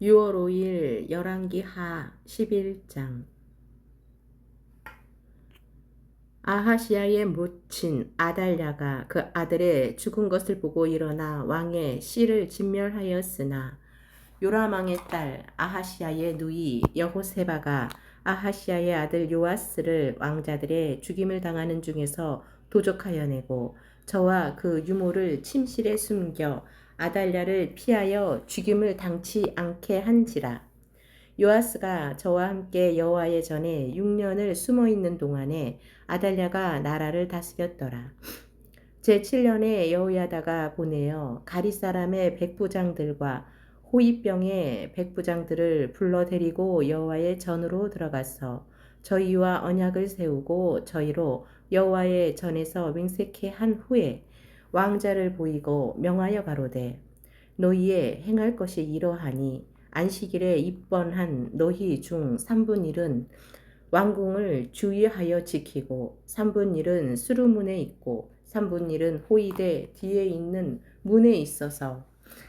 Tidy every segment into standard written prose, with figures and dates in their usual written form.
6월 5일 열왕기하 11장. 아하시야의 모친 아달랴가 그 아들의 죽은 것을 보고 일어나 왕의 씨를 진멸하였으나 요람 왕의 딸 아하시야의 누이 여호세바가 아하시야의 아들 요아스를 왕자들의 죽임을 당하는 중에서 도적하여 내고 저와 그 유모를 침실에 숨겨 아달랴를 피하여 죽임을 당치 않게 한지라. 요아스가 저와 함께 여호와의 전에 6년을 숨어 있는 동안에 아달랴가 나라를 다스렸더라. 제7년에 여호야다가 보내어 가리 사람의 백부장들과 호위병의 백부장들을 불러 데리고 여호와의 전으로 들어가서 저희와 언약을 세우고 저희로 여호와의 전에서 맹세케 한 후에 왕자를 보이고 명하여 가로되 너희의 행할 것이 이러하니 안식일에 입번한 너희 중 3분 1은 왕궁을 주의하여 지키고 3분 1은 수루문에 있고 3분 1은 호위대 뒤에 있는 문에 있어서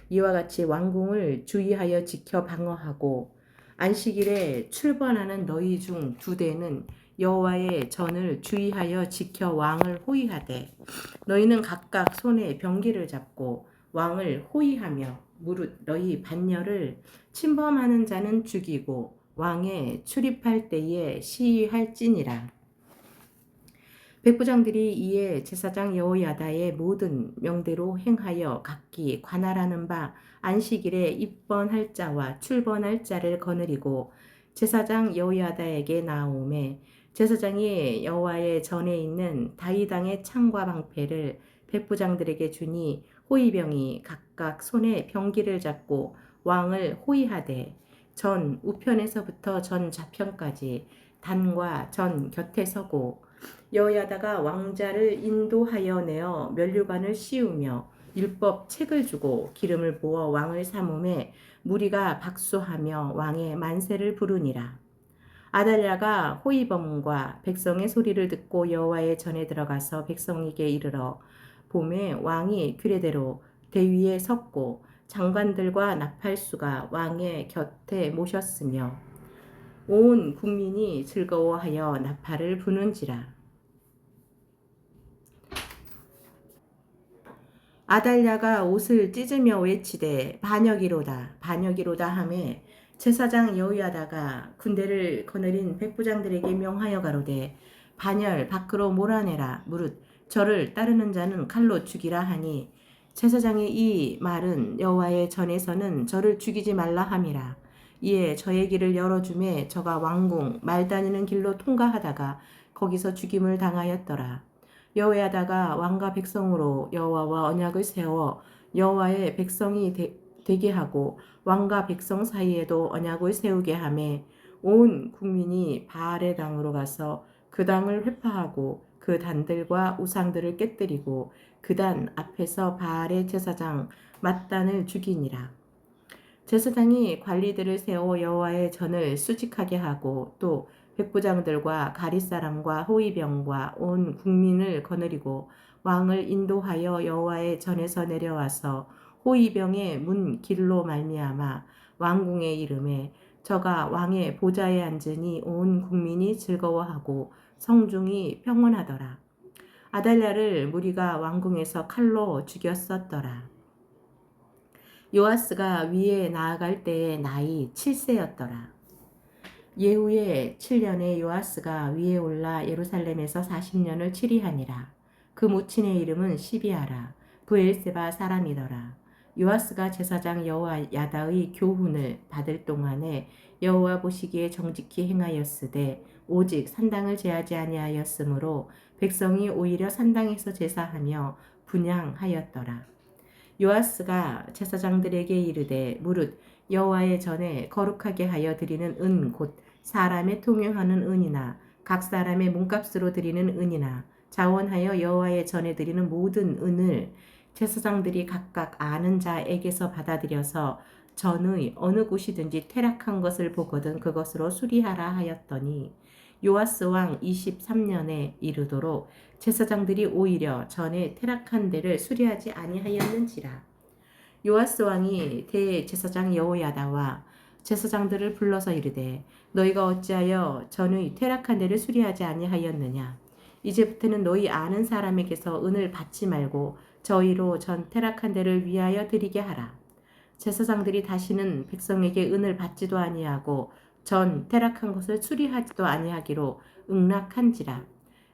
이와 같이 왕궁을 주의하여 지켜 방어하고 안식일에 출번하는 너희 중 2대는 여호와의 전을 주의하여 지켜 왕을 호위하되 너희는 각각 손에 병기를 잡고 왕을 호위하며 무릇 너희 반열을 침범하는 자는 죽이고 왕에 출입할 때에 시위할지니라. 백부장들이 이에 제사장 여호야다의 모든 명대로 행하여 각기 관할하는 바 안식일에 입번할 자와 출번할 자를 거느리고 제사장 여호야다에게 나오매 제사장이 여호와의 전에 있는 다윗왕의 창과 방패를 백부장들에게 주니 호위병이 각각 손에 병기를 잡고 왕을 호위하되 전 우편에서부터 전 좌편까지 단과 전 곁에 서고 여호야다가 왕자를 인도하여 내어 면류관을 씌우며 율법 책을 주고 기름을 부어 왕을 삼음에 무리가 박수하며 왕의 만세를 부르니라. 아달랴가 호위병과 백성의 소리를 듣고 여호와의 전에 들어가서 백성에게 이르러 봄에 왕이 규례대로 대위에 섰고 장관들과 나팔수가 왕의 곁에 모셨으며 온 국민이 즐거워하여 나팔을 부는지라. 아달랴가 옷을 찢으며 외치되 반역이로다 반역이로다 하매 제사장 여호야다가 군대를 거느린 백부장들에게 명하여 가로되 반열 밖으로 몰아내라 무릇 저를 따르는 자는 칼로 죽이라 하니 제사장의 이 말은 여호와의 전에서는 저를 죽이지 말라 함이라. 이에 저의 길을 열어주매 저가 왕궁 말 다니는 길로 통과하다가 거기서 죽임을 당하였더라. 여호야다가 왕과 백성으로 여호와와 언약을 세워 여호와의 백성이 되게 하고 왕과 백성 사이에도 언약을 세우게 하매 온 국민이 바알의 당으로 가서 그 당을 회파하고 그 단들과 우상들을 깨뜨리고 그 단 앞에서 바알의 제사장 맏단을 죽이니라. 제사장이 관리들을 세워 여호와의 전을 수직하게 하고 또 백부장들과 가릿사람과 호위병과 온 국민을 거느리고 왕을 인도하여 여호와의 전에서 내려와서 호위병의 문 길로 말미암아 왕궁에 이르매 저가 왕의 보좌에 앉으니 온 국민이 즐거워하고 성중이 평온하더라. 아달랴를 무리가 왕궁에서 칼로 죽였었더라. 요아스가 위에 나아갈 때의 나이 7세였더라. 예후의 7년에 요아스가 위에 올라 예루살렘에서 40년을 치리하니라. 그 모친의 이름은 시비아라. 브엘세바 사람이더라. 요아스가 제사장 여호야다의 교훈을 받을 동안에 여호와 보시기에 정직히 행하였으되 오직 산당을 제하지 아니하였으므로 백성이 오히려 산당에서 제사하며 분향하였더라. 요아스가 제사장들에게 이르되 무릇 여호와의 전에 거룩하게 하여 드리는 은 곧 사람의 통용하는 은이나 각 사람의 몸값으로 드리는 은이나 자원하여 여호와의 전에 드리는 모든 은을 제사장들이 각각 아는 자에게서 받아들여서 전의 어느 곳이든지 퇴락한 것을 보거든 그것으로 수리하라 하였더니 요아스 왕 23년에 이르도록 제사장들이 오히려 전에 퇴락한 데를 수리하지 아니하였는지라. 요아스 왕이 대제사장 여호야다와 제사장들을 불러서 이르되 너희가 어찌하여 전의 퇴락한 데를 수리하지 아니하였느냐. 이제부터는 너희 아는 사람에게서 은을 받지 말고 저희로 전 퇴락한 데를 위하여 드리게 하라. 제사장들이 다시는 백성에게 은을 받지도 아니하고 전 퇴락한 것을 수리하지도 아니하기로 응락한지라.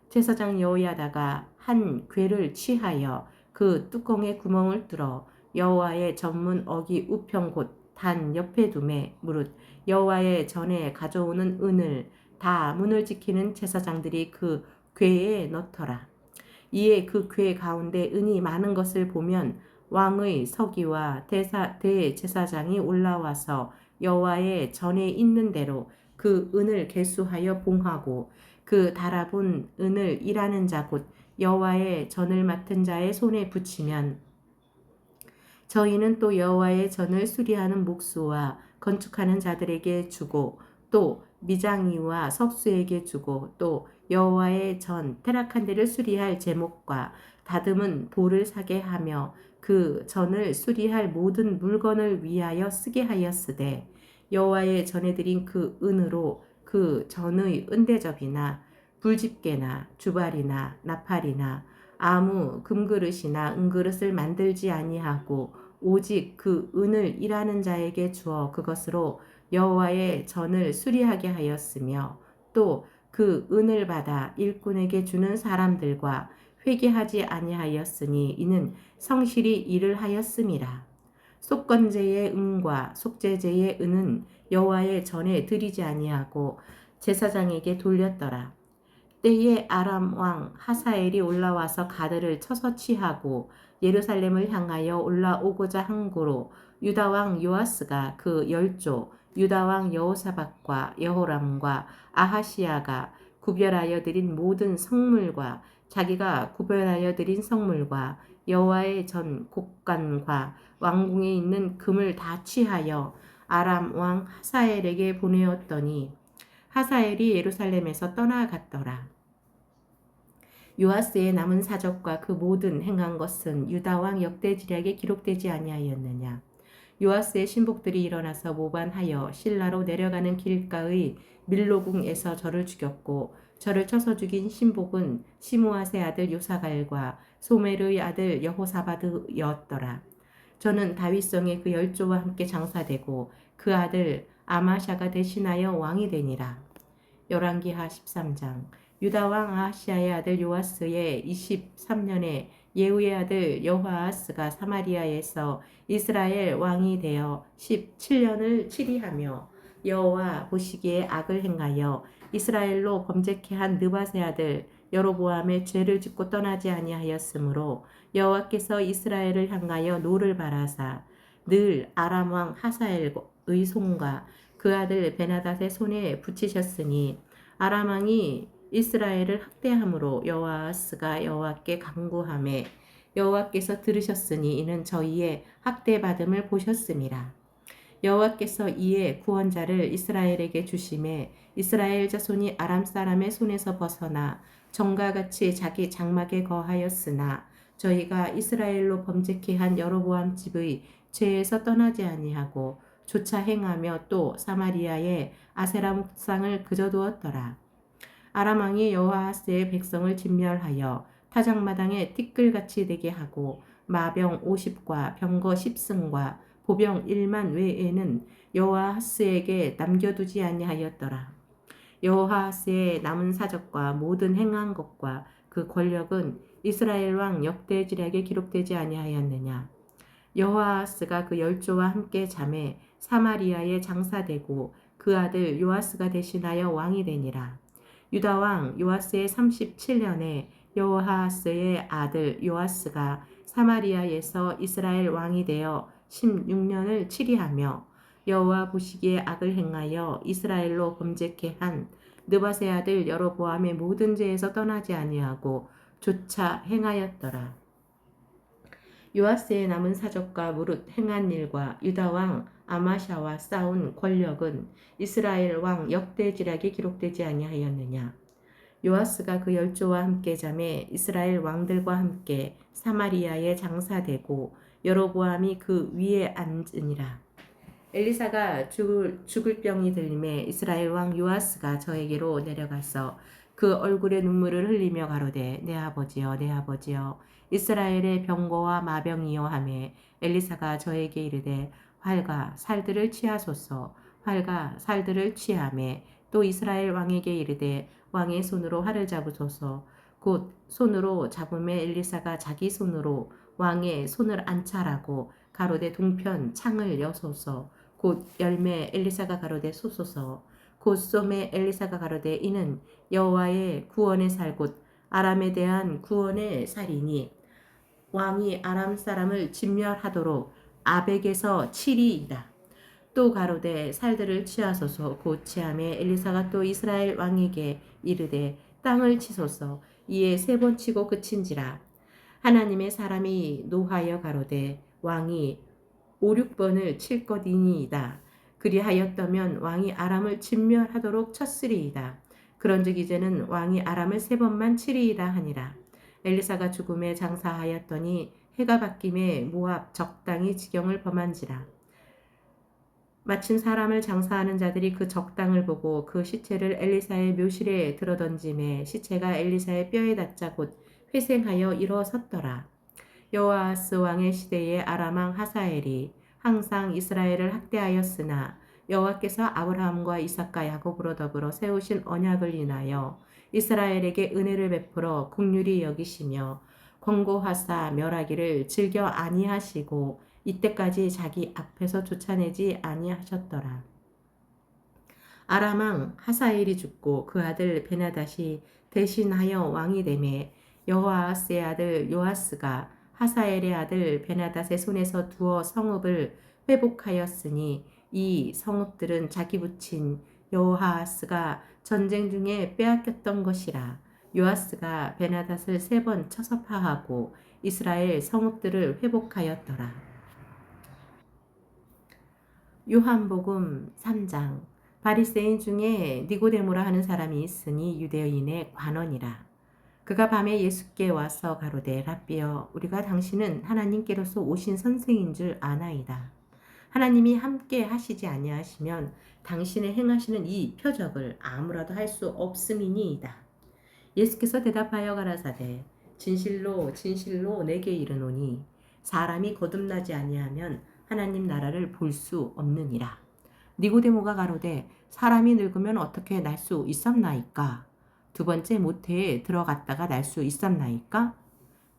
제사장 여호야다가 한 궤를 취하여 그 뚜껑의 구멍을 뚫어 여호와의 전문 어기 우편 곧 단 옆에 두매 무릇 여호와의 전에 가져오는 은을 다 문을 지키는 제사장들이 그 궤에 넣더라. 이에 그 궤 가운데 은이 많은 것을 보면 왕의 서기와 대제사장이 올라와서 여호와의 전에 있는 대로 그 은을 계수하여 봉하고 그 달아본 은을 일하는 자 곧 여호와의 전을 맡은 자의 손에 붙이면 저희는 또 여호와의 전을 수리하는 목수와 건축하는 자들에게 주고 또 미장이와 석수에게 주고 또 여호와의 전 퇴락한 데를 수리할 제목과 다듬은 돌을 사게 하며 그 전을 수리할 모든 물건을 위하여 쓰게 하였으되 여호와의 전에 드린 그 은으로 그 전의 은대접이나 불집게나 주발이나 나팔이나 아무 금그릇이나 은그릇을 만들지 아니하고 오직 그 은을 일하는 자에게 주어 그것으로 여호와의 전을 수리하게 하였으며 또 그 은을 받아 일꾼에게 주는 사람들과 회개하지 아니하였으니 이는 성실히 일을 하였음이라. 속건제의 은과 속죄제의 은은 여호와의 전에 드리지 아니하고 제사장에게 돌렸더라. 때에 아람 왕 하사엘이 올라와서 가드를 쳐서 취하고 예루살렘을 향하여 올라오고자 한 고로 유다 왕 요아스가 그 열조 유다 왕 여호사밧과 여호람과 아하시야가 구별하여 드린 모든 성물과 자기가 구별하여 드린 성물과 여호와의 전 곡간과 왕궁에 있는 금을 다 취하여 아람 왕 하사엘에게 보내었더니 하사엘이 예루살렘에서 떠나갔더라. 요아스의 남은 사적과 그 모든 행한 것은 유다 왕 역대지략에 기록되지 아니하였느냐. 요아스의 신복들이 일어나서 모반하여 실라로 내려가는 길가의 밀로궁에서 저를 죽였고 저를 쳐서 죽인 신복은 시므앗의 아들 요사갈과 소멜의 아들 여호사바드였더라. 저는 다윗성의 그 열조와 함께 장사되고 그 아들 아마샤가 대신하여 왕이 되니라. 열왕기하 13장. 유다 왕 아하시아의 아들 요아스의 23년에 예후의 아들 여호아스가 사마리아에서 이스라엘 왕이 되어 17년을 치리하며 여호와 보시기에 악을 행하여 이스라엘로 범죄케 한 느밧의 아들 여로보암의 죄를 짓고 떠나지 아니하였으므로 여호와께서 이스라엘을 향하여 노를 바라사 늘 아람 왕 하사엘의 손과 그 아들 베나닷의 손에 붙이셨으니 아람 왕이 이스라엘을 학대함으로 여호아스가 여호와께 간구하매 여호와께서 들으셨으니 이는 저희의 학대받음을 보셨음이라. 여호와께서 이에 구원자를 이스라엘에게 주심에 이스라엘 자손이 아람 사람의 손에서 벗어나 정과 같이 자기 장막에 거하였으나 저희가 이스라엘로 범죄케 한 여로보암 집의 죄에서 떠나지 아니하고 조차 행하며 또 사마리아에 아세라 목상을 그져두었더라. 아람 왕이 여호아스의 백성을 진멸하여 타작마당에 티끌같이 되게 하고 마병 50과 병거 10승과 보병 1만 외에는 여호아스에게 남겨두지 아니하였더라. 여호아스의 남은 사적과 모든 행한 것과 그 권력은 이스라엘 왕 역대지략에 기록되지 아니하였느냐. 여호아스가 그 열조와 함께 잠에 사마리아에 장사되고 그 아들 요아스가 대신하여 왕이 되니라. 유다 왕 요아스의 37년에 여호아스의 아들 요아스가 사마리아에서 이스라엘 왕이 되어 16년을 치리하며 여호와 보시기에 악을 행하여 이스라엘로 범죄케 한 느밧의 아들 여로보암의 모든 죄에서 떠나지 아니하고 조차 행하였더라. 요아스의 남은 사적과 무릇 행한 일과 유다 왕 아마샤와 싸운 권력은 이스라엘 왕 역대지략에 기록되지 아니하였느냐. 요아스가 그 열조와 함께 잠에 이스라엘 왕들과 함께 사마리아에 장사되고 여로보암이 그 위에 앉으니라. 엘리사가 죽을 병이 들림에 이스라엘 왕 요아스가 저에게로 내려가서 그 얼굴에 눈물을 흘리며 가로되 내 아버지여 내 아버지여 이스라엘의 병거와 마병이여 하매 엘리사가 저에게 이르되 활과 살들을 취하소서 활과 살들을 취하매 또 이스라엘 왕에게 이르되 왕의 손으로 활을 잡으소서 곧 손으로 잡음에 엘리사가 자기 손으로 왕의 손을 안찰하고 가로되 동편 창을 여소서 곧 열매 엘리사가 가로되 쏘소서 곧 쏘매 엘리사가 가로되 이는 여호와의 구원의 살 곧 아람에 대한 구원의 살이니 왕이 아람 사람을 진멸하도록 아벡에서 치리이다. 또 가로되 살들을 취하소서 곧 취함에 엘리사가 또 이스라엘 왕에게 이르되 땅을 치소서 이에 세 번 치고 그친지라. 하나님의 사람이 노하여 가로되 왕이 5, 6번을 칠 것이니이다. 그리하였더면 왕이 아람을 진멸하도록 쳤으리이다. 그런즉 이제는 왕이 아람을 3번만 치리이다 하니라. 엘리사가 죽음에 장사하였더니 해가 바뀜에 모압 적당히 지경을 범한지라. 마침 사람을 장사하는 자들이 그 적당을 보고 그 시체를 엘리사의 묘실에 들어던짐에 시체가 엘리사의 뼈에 닿자 곧 회생하여 일어섰더라. 여호아스 왕의 시대에 아람 왕 하사엘이 항상 이스라엘을 학대하였으나 여호와께서 아브라함과 이삭과 야곱으로 더불어 세우신 언약을 인하여 이스라엘에게 은혜를 베풀어 긍휼히 여기시며 권고하사 멸하기를 즐겨 아니하시고 이때까지 자기 앞에서 쫓아내지 아니하셨더라. 아람 왕 하사엘이 죽고 그 아들 베나닷이 대신하여 왕이 되매 여호아스의 아들 요아스가 하사엘의 아들 베나닷의 손에서 두어 성읍을 회복하였으니 이 성읍들은 자기 부친 여호아스가 전쟁 중에 빼앗겼던 것이라. 요아스가 베나닷을 3번 쳐서 파하고 이스라엘 성읍들을 회복하였더라. 요한복음 3장. 바리새인 중에 니고데모라 하는 사람이 있으니 유대인의 관원이라. 그가 밤에 예수께 와서 가로되 랍비여 우리가 당신은 하나님께로서 오신 선생인 줄 아나이다. 하나님이 함께 하시지 아니하시면 당신의 행하시는 이 표적을 아무라도 할 수 없음이니이다. 예수께서 대답하여 가라사대 진실로 진실로 내게 이르노니 사람이 거듭나지 아니하면 하나님 나라를 볼 수 없느니라. 니고데모가 가로되 사람이 늙으면 어떻게 날 수 있었나이까? 2번째 모태에 들어갔다가 날 수 있었나이까?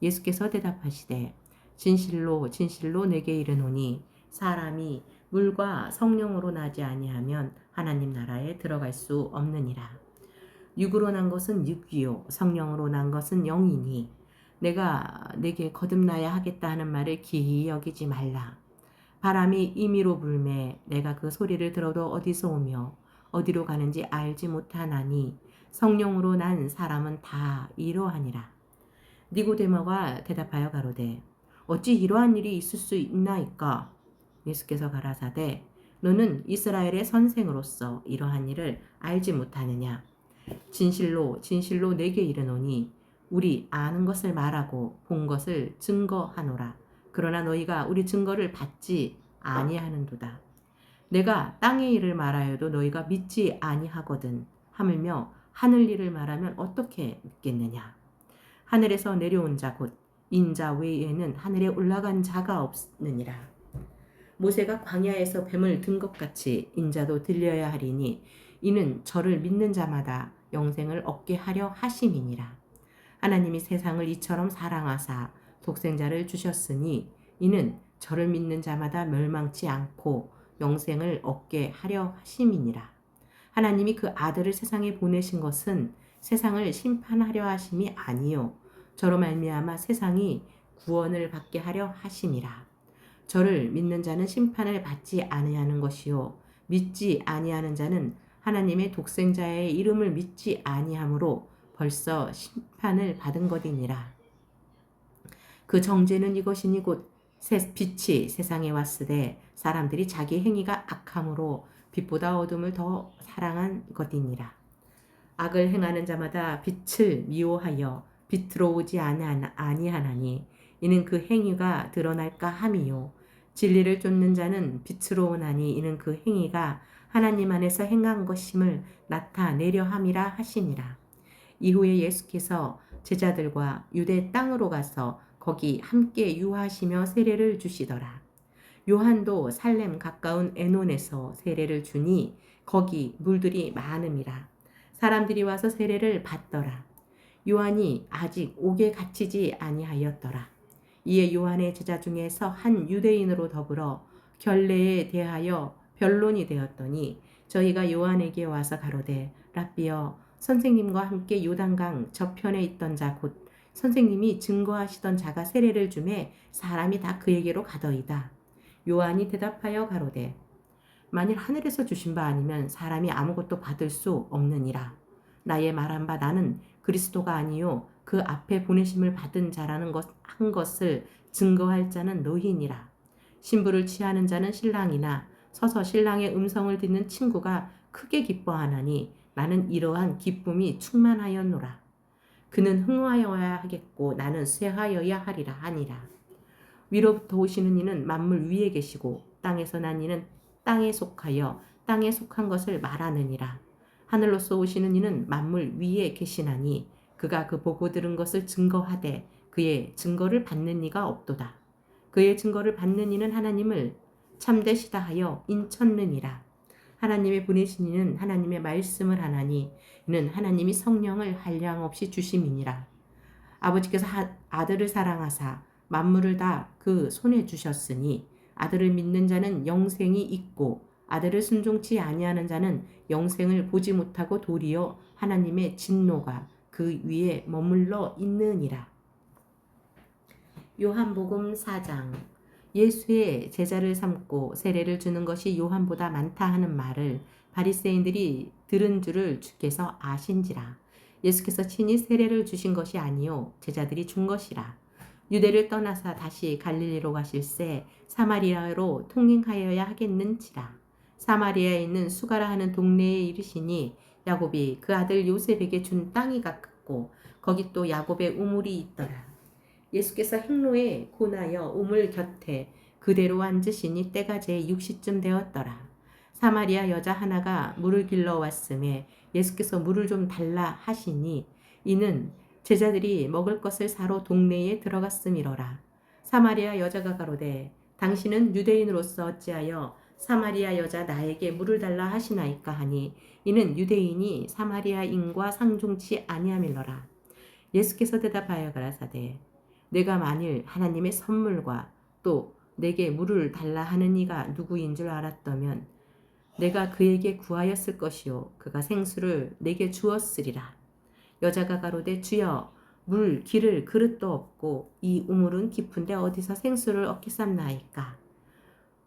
예수께서 대답하시되 진실로 진실로 내게 이르노니 사람이 물과 성령으로 나지 아니하면 하나님 나라에 들어갈 수 없느니라. 육으로 난 것은 육이요 성령으로 난 것은 영이니 내가 내게 거듭나야 하겠다 하는 말을 기히 여기지 말라. 바람이 임의로 불매 내가 그 소리를 들어도 어디서 오며 어디로 가는지 알지 못하나니 성령으로 난 사람은 다 이러하니라. 니고데모가 대답하여 가로되 어찌 이러한 일이 있을 수 있나이까? 예수께서 가라사대 너는 이스라엘의 선생으로서 이러한 일을 알지 못하느냐? 진실로 진실로 내게 이르노니 우리 아는 것을 말하고 본 것을 증거하노라. 그러나 너희가 우리 증거를 받지 아니하는도다. 내가 땅의 일을 말하여도 너희가 믿지 아니하거든. 하물며 하늘 일을 말하면 어떻게 믿겠느냐? 하늘에서 내려온 자 곧 인자 외에는 하늘에 올라간 자가 없느니라. 모세가 광야에서 뱀을 든 것 같이 인자도 들려야 하리니 이는 저를 믿는 자마다 영생을 얻게 하려 하심이니라. 하나님이 세상을 이처럼 사랑하사 독생자를 주셨으니 이는 저를 믿는 자마다 멸망치 않고 영생을 얻게 하려 하심이니라. 하나님이 그 아들을 세상에 보내신 것은 세상을 심판하려 하심이 아니요 저로 말미암아 세상이 구원을 받게 하려 하심이라. 저를 믿는 자는 심판을 받지 아니하는 것이요 믿지 아니하는 자는 하나님의 독생자의 이름을 믿지 아니하므로 벌써 심판을 받은 것이니라. 그 정죄는 이것이니 곧 빛이 세상에 왔으되 사람들이 자기 행위가 악함으로 빛보다 어둠을 더 사랑한 것이니라. 악을 행하는 자마다 빛을 미워하여 빛으로 오지 아니하나니 이는 그 행위가 드러날까 함이요 진리를 쫓는 자는 빛으로 오나니 이는 그 행위가 하나님 안에서 행한 것임을 나타내려 함이라 하시니라. 이후에 예수께서 제자들과 유대 땅으로 가서 거기 함께 유하시며 세례를 주시더라. 요한도 살렘 가까운 에논에서 세례를 주니 거기 물들이 많음이라. 사람들이 와서 세례를 받더라. 요한이 아직 옥에 갇히지 아니하였더라. 이에 요한의 제자 중에서 한 유대인으로 더불어 결례에 대하여 변론이 되었더니 저희가 요한에게 와서 가로되 랍비여 선생님과 함께 요단강 저편에 있던 자 곧 선생님이 증거하시던 자가 세례를 주매 사람이 다 그에게로 가더이다. 요한이 대답하여 가로되 만일 하늘에서 주신 바 아니면 사람이 아무것도 받을 수 없느니라. 나의 말한 바 나는 그리스도가 아니요 그 앞에 보내심을 받은 자라는 한 것을 증거할 자는 너희니라. 신부를 취하는 자는 신랑이나 서서 신랑의 음성을 듣는 친구가 크게 기뻐하나니 나는 이러한 기쁨이 충만하였노라. 그는 흥하여야 하겠고 나는 쇠하여야 하리라 하니라. 위로부터 오시는 이는 만물 위에 계시고 땅에서 난 이는 땅에 속하여 땅에 속한 것을 말하느니라. 하늘로서 오시는 이는 만물 위에 계시나니 그가 그 보고 들은 것을 증거하되 그의 증거를 받는 이가 없도다. 그의 증거를 받는 이는 하나님을 참되시다 하여 인쳤느니라. 하나님의 보내신 이는 하나님의 말씀을 하나니 이는 하나님이 성령을 한량없이 주심이니라. 아버지께서 아들을 사랑하사 만물을 다 그 손에 주셨으니 아들을 믿는 자는 영생이 있고 아들을 순종치 아니하는 자는 영생을 보지 못하고 도리어 하나님의 진노가 그 위에 머물러 있느니라. 요한복음 4장. 예수의 제자를 삼고 세례를 주는 것이 요한보다 많다 하는 말을 바리새인들이 들은 줄을 주께서 아신지라. 예수께서 친히 세례를 주신 것이 아니요 제자들이 준 것이라. 유대를 떠나사 다시 갈릴리로 가실새 사마리아로 통행하여야 하겠는지라. 사마리아에 있는 수가라 하는 동네에 이르시니 야곱이 그 아들 요셉에게 준 땅이 가깝고 거기 또 야곱의 우물이 있더라. 예수께서 행로에 고나여 우물 곁에 그대로 앉으시니 때가 제 6시쯤 되었더라. 사마리아 여자 하나가 물을 길러 왔음에 예수께서 물을 좀 달라 하시니 이는 제자들이 먹을 것을 사러 동네에 들어갔음이로라. 사마리아 여자가 가로되 당신은 유대인으로서 어찌하여 사마리아 여자 나에게 물을 달라 하시나이까 하니 이는 유대인이 사마리아인과 상종치 아니함일러라. 예수께서 대답하여 가라사대 내가 만일 하나님의 선물과 또 내게 물을 달라 하는 이가 누구인 줄 알았다면 내가 그에게 구하였을 것이요 그가 생수를 내게 주었으리라. 여자가 가로되 주여 물 기를 그릇도 없고 이 우물은 깊은데 어디서 생수를 얻겠삼나이까.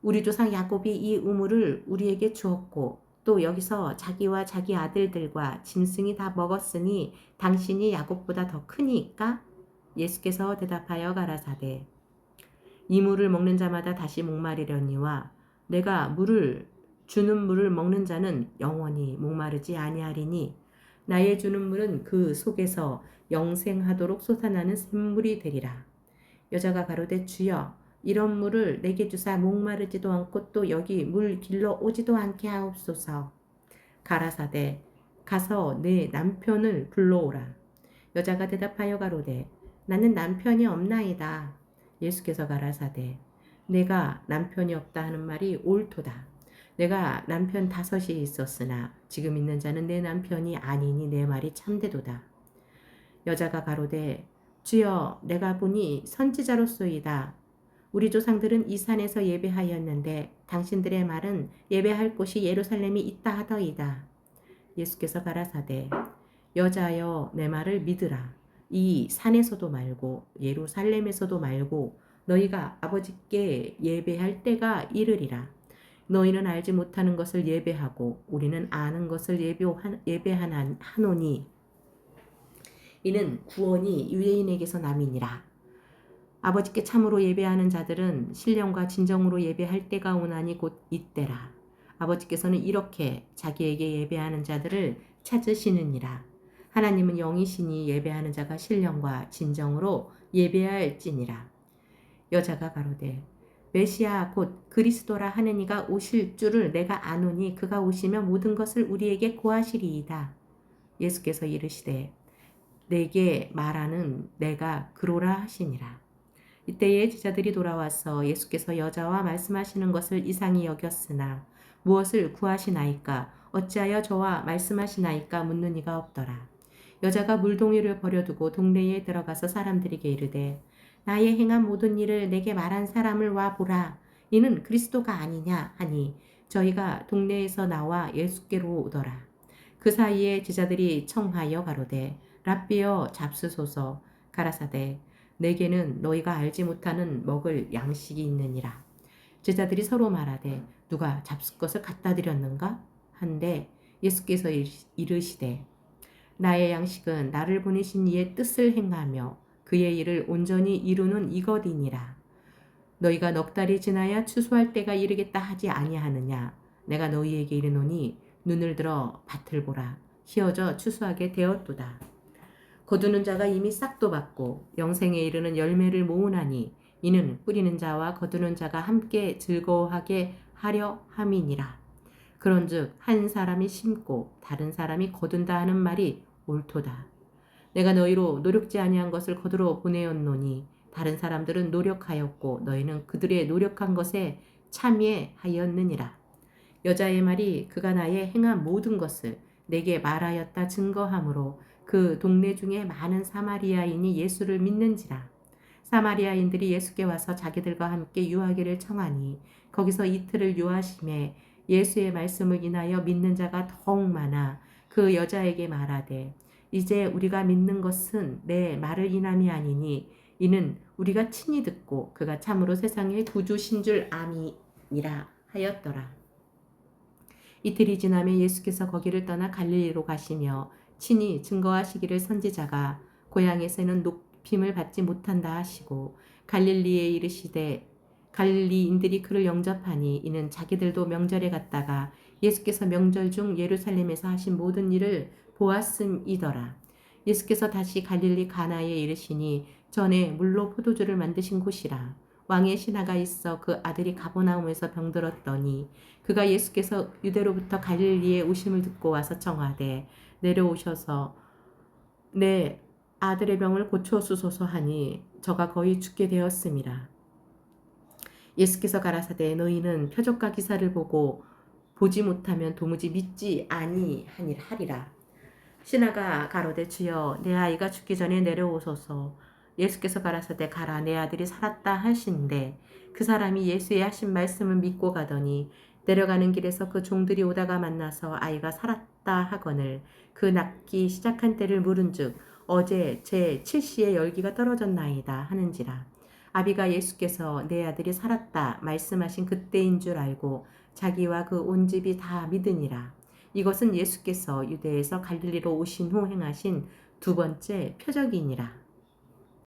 우리 조상 야곱이 이 우물을 우리에게 주었고 또 여기서 자기와 자기 아들들과 짐승이 다 먹었으니 당신이 야곱보다 더 크니까. 예수께서 대답하여 가라사대 이 물을 먹는 자마다 다시 목마르려니와 내가 물을 주는 물을 먹는 자는 영원히 목마르지 아니하리니 나의 주는 물은 그 속에서 영생하도록 솟아나는 샘물이 되리라. 여자가 가로되 주여 이런 물을 내게 주사 목마르지도 않고 또 여기 물 길러 오지도 않게 하옵소서. 가라사대 가서 내 남편을 불러오라. 여자가 대답하여 가로되 나는 남편이 없나이다. 예수께서 가라사대 내가 남편이 없다 하는 말이 옳도다. 내가 남편 5이 있었으나 지금 있는 자는 내 남편이 아니니 내 말이 참되도다. 여자가 가로되 주여 내가 보니 선지자로소이다. 우리 조상들은 이 산에서 예배하였는데 당신들의 말은 예배할 곳이 예루살렘이 있다 하더이다. 예수께서 가라사대 여자여 내 말을 믿으라. 이 산에서도 말고 예루살렘에서도 말고 너희가 아버지께 예배할 때가 이르리라. 너희는 알지 못하는 것을 예배하고 우리는 아는 것을 예배하노니 이는 구원이 유대인에게서 남이니라. 아버지께 참으로 예배하는 자들은 신령과 진정으로 예배할 때가 오나니 곧 이때라. 아버지께서는 이렇게 자기에게 예배하는 자들을 찾으시느니라. 하나님은 영이시니 예배하는 자가 신령과 진정으로 예배할지니라. 여자가 가로되 메시아 곧 그리스도라 하는 이가 오실 줄을 내가 아노니 그가 오시면 모든 것을 우리에게 고하시리이다. 예수께서 이르시되 내게 말하는 내가 그로라 하시니라. 이때에 제자들이 돌아와서 예수께서 여자와 말씀하시는 것을 이상히 여겼으나 무엇을 구하시나이까 어찌하여 저와 말씀하시나이까 묻는 이가 없더라. 여자가 물동이를 버려두고 동네에 들어가서 사람들에게 이르되 나의 행한 모든 일을 내게 말한 사람을 와 보라. 이는 그리스도가 아니냐 하니 저희가 동네에서 나와 예수께로 오더라. 그 사이에 제자들이 청하여 가로되 랍비여 잡수소서. 가라사대 내게는 너희가 알지 못하는 먹을 양식이 있느니라. 제자들이 서로 말하되 누가 잡숫 것을 갖다 드렸는가 한데 예수께서 이르시되 나의 양식은 나를 보내신 이의 뜻을 행하며 그의 일을 온전히 이루는 이것이니라. 너희가 넉 달이 지나야 추수할 때가 이르겠다 하지 아니하느냐. 내가 너희에게 이르노니 눈을 들어 밭을 보라. 희어져 추수하게 되었도다. 거두는 자가 이미 싹도 받고 영생에 이르는 열매를 모으나니 이는 뿌리는 자와 거두는 자가 함께 즐거워하게 하려 함이니라. 그런즉 한 사람이 심고 다른 사람이 거둔다 하는 말이 옳도다. 내가 너희로 노력지 아니한 것을 거두러 보내었노니 다른 사람들은 노력하였고 너희는 그들의 노력한 것에 참여하였느니라. 여자의 말이 그가 나의 행한 모든 것을 내게 말하였다 증거하므로 그 동네 중에 많은 사마리아인이 예수를 믿는지라. 사마리아인들이 예수께 와서 자기들과 함께 유하기를 청하니 거기서 이틀을 유하심에 예수의 말씀을 인하여 믿는 자가 더욱 많아 그 여자에게 말하되 이제 우리가 믿는 것은 내 말을 인함이 아니니 이는 우리가 친히 듣고 그가 참으로 세상의 구주신 줄 암이니라 하였더라. 이틀이 지나며 예수께서 거기를 떠나 갈릴리로 가시며 친히 증거하시기를 선지자가 고향에서는 높임을 받지 못한다 하시고 갈릴리에 이르시되 갈릴리인들이 그를 영접하니 이는 자기들도 명절에 갔다가 예수께서 명절 중 예루살렘에서 하신 모든 일을 보았음이더라. 예수께서 다시 갈릴리 가나에 이르시니 전에 물로 포도주를 만드신 곳이라. 왕의 신하가 있어 그 아들이 가버나움에서 병들었더니 그가 예수께서 유대로부터 갈릴리에 오심을 듣고 와서 청하되 내려오셔서 내 아들의 병을 고쳐주소서 하니 저가 거의 죽게 되었음이라. 예수께서 가라사대 너희는 표적과 기사를 보고 보지 못하면 도무지 믿지 아니하리라. 신하가 가로되 주여 내 아이가 죽기 전에 내려오소서. 예수께서 가라사대 가라 내 아들이 살았다 하신대 그 사람이 예수의 하신 말씀을 믿고 가더니 내려가는 길에서 그 종들이 오다가 만나서 아이가 살았다 하거늘 그 낫기 시작한 때를 물은즉 어제 제 7시에 열기가 떨어졌나이다 하는지라. 아비가 예수께서 내 아들이 살았다 말씀하신 그때인 줄 알고 자기와 그 온 집이 다 믿으니라. 이것은 예수께서 유대에서 갈릴리로 오신 후 행하신 두 번째 표적이니라.